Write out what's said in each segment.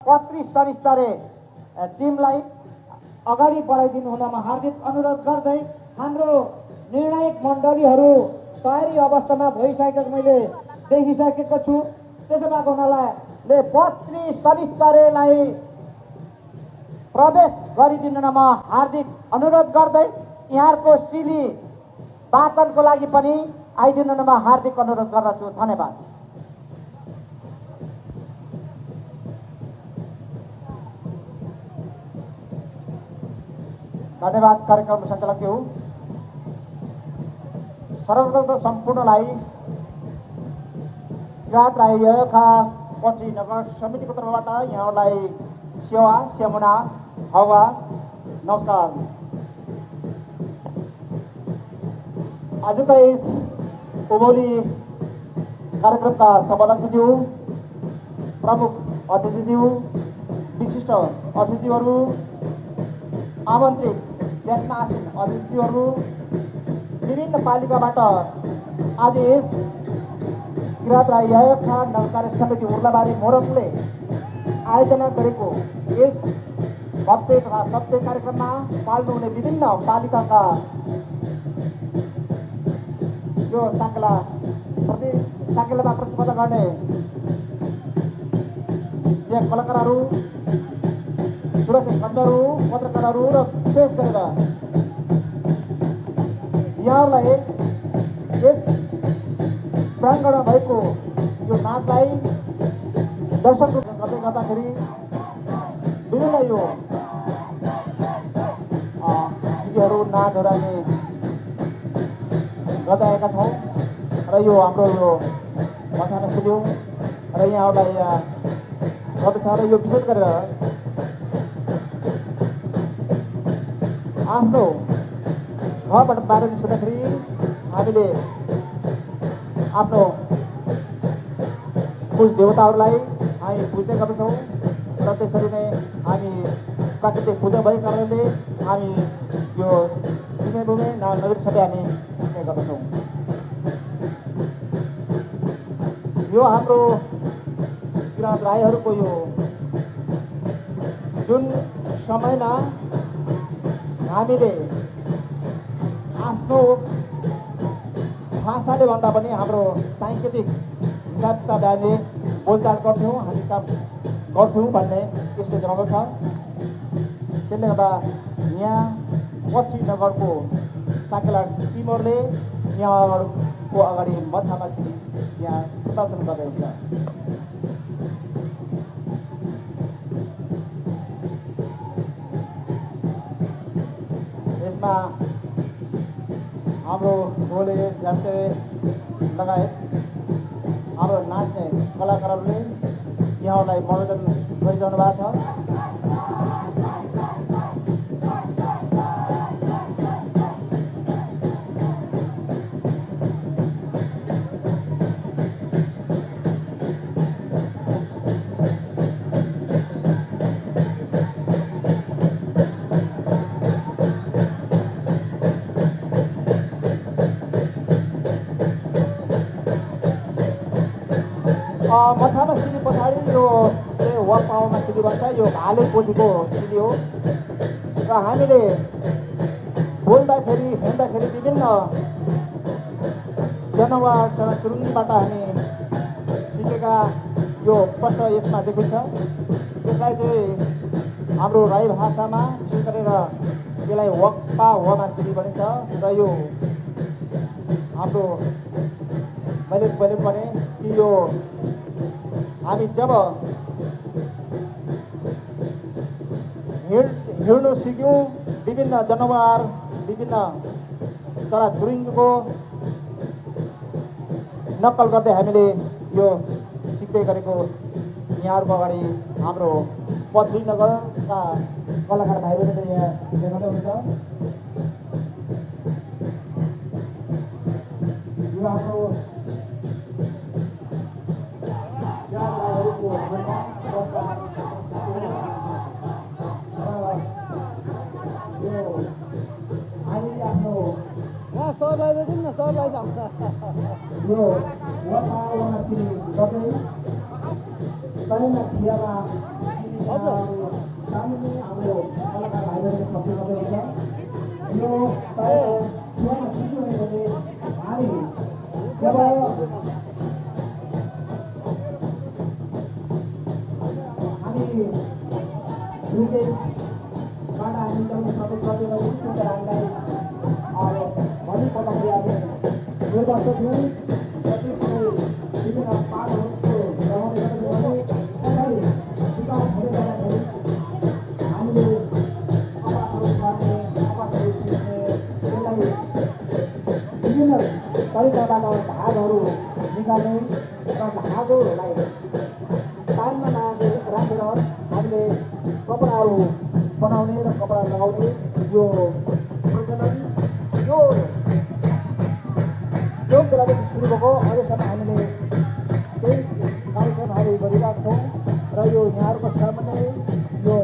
35 स्तरीय टिमलाई अगाडि बढाइदिनु हुनमा हार्दिक अनुरोध गर्दै हाम्रो निर्णायक मण्डलीहरू तयारी अवस्थामा भइसकेको मैले देखिसकेको छु। त्यसो भएको हुनाले 32 स्तरीयलाई प्रवेश गरिदिनुमा म हार्दिक अनुरोध गर्दै यहाँहरूको सिली वाचनको लागि पनि आइदिनुमा हार्दिक अनुरोध गर्दछु। धन्यवाद। धन्यवाद कार्यक्रम सञ्चालकज्यू। सर्वप्रथम सम्पूर्णलाई किरात राई यखा पत्री नगर समितिको तर्फबाट यहाँलाई सेवा सेमुना हवा नमस्कार। आजका यस उभौली कार्यक्रमका सभाध्यक्षज्यू, प्रमुख अतिथिज्यू, विशिष्ट अतिथिहरू, आमन्त्रित त्यसमा आसीन अतिथिहरू, विभिन्न पालिकाबाट आज यस किरात राई यखा नगर समिति उर्लाबारी मोरङले आयोजना गरेको यस भव्य तथा सभ्य कार्यक्रममा पाल्नुहुने विभिन्न पालिकाका यो साकेलामा प्रतिस्पर्धा गर्ने कलाकारहरू, सुरक्षा कर्मीहरू, पत्रकारहरू र विशेष गरेर यहाँहरूलाई यस प्राङ्गणमा भएको यो नाचलाई दर्शकहरू गर्दै गर्दाखेरि विभिन्न यो गीतहरू नाचहरू हामी गर्दै आएका छौँ र यो हाम्रो यो मसाना सुन्यौँ र यहाँहरूलाई गर्दछ। र यो विशेष गरेर आफ्नो घरबाट बाहिर निस्कँदाखेरि हामीले आफ्नो कुल देवताहरूलाई हामी पूज्ने गर्दछौँ र त्यसरी नै हामी प्राकृतिक पूजा भएको कारणले हामी यो सिमेभूमि नगरी सबै हामी पूज्ने गर्दछौँ। यो हाम्रो किरात राईहरूको यो जुन समयमा हामीले आफ्नो भाषाले भन्दा पनि हाम्रो साङ्केतिक हिसाब किताब हामीले बोलचाल गर्थ्यौँ, हामी काम गर्थ्यौँ भन्ने यसले जनाउँदछ। त्यसले गर्दा यहाँ पश्चिम नगरको साकेला टिमहरूले यहाँहरूको अगाडि मछामाछी यहाँ प्रदर्शन गर्दै हुन्छ। यसमा हाम्रो ढोले झ्याम्टे लगायत हाम्रो नाच्ने कलाकारहरूले यहाँहरूलाई मनोरञ्जन गरिरहनु भएको छ। मछामा सिली पछाडि यो वापामा सिली भन्छ, यो भाले पोथीको सिली हो र हामीले बोल्दाखेरि हिँड्दाखेरि विभिन्न जनावर चुरुङ्गीबाट हामी सिकेका यो प्रश्न यसमा देखिन्छ। त्यसलाई चाहिँ हाम्रो राई भाषामा विशेष गरेर यसलाई वक्पा वमा सिली भनिन्छ र यो हाम्रो मैले पहिले भने कि यो हामी जब हिँड्नु सिक्यौँ विभिन्न जनावर विभिन्न चराचुरुङ्गीको नक्कल गर्दै हामीले यो सिक्दै गरेको यहाँहरूको अगाडि हाम्रो पश्चिम नगरका कलाकार भाइ बहिनीले यहाँ देखाउँदै हुन्छ। यो हाम्रो सरलाई दिउँ न, सरलाई जान्छ यो वपावमा सिली गर्दै तैमा खियामा सामुन्ने हाम्रो कलाकार भाइबहिनीले खप्नु गर्दै हुन्छ यो पुरानो सिक्नु भने हामी जब हामी दुईटैबाट हामी जब सबै गर्दै गऱ्यौँ त्यो हामीलाई भन्नुपर्दाखेरि हामी निर्वाचन थियौँ विभिन्न पाठहरूको लगाउने गर्दै पछाडि विकास हुँदै जाँदाखेरि हामीले आवासहरू गर्ने आवासहरू सिक्ने त्यसलाई विभिन्न तरिकाबाट भागहरू निकाल्ने र भागहरूलाई तानमा राखेर हामीले कपडाहरू बनाउने र कपडा लगाउने यो प्रचलन यो बेलादेखि सुरु भएको अहिलेसम्म हामीले केही कार्यक्रमहरू गरिरहेका छौँ र यो यहाँहरूको सामान्य यो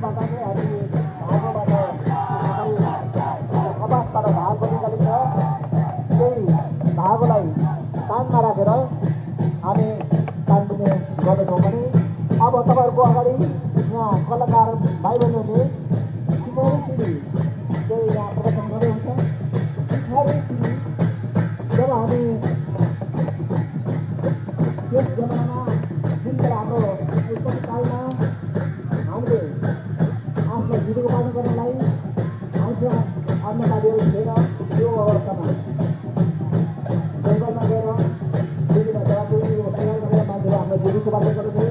बाट नै हामी भागोबाट कपासबाट भागो निकालिन्छ त्यही भागोलाई तानमा राखेर हामी तान्ने गर्दछौँ भने अब तपाईँहरूको अगाडि यहाँ कलाकार भाइ बहिनीहरूले सिकाउने सिडी चाहिँ यहाँ प्रदर्शन गर्दै हुन्छ सिकाउने सिडी जब हामी त्यस जमानामा जुन बेला हाम्रो उत्पत्ति कालमा हामीले आफ्नो जीविकोपार्जन गर्नलाई हामीसँग अन्नबालीहरू थिएन यो अवस्थामा जङ्गलमा गएर विभिन्न जराजुरीहरू तयार गरेर मान्छेले आफ्नो जीविकोपार्जन गर्दथे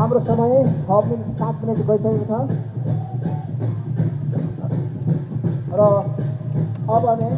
हाम्रो समय 6 मिनट 7 मिनट गइसकेको छ र अब भने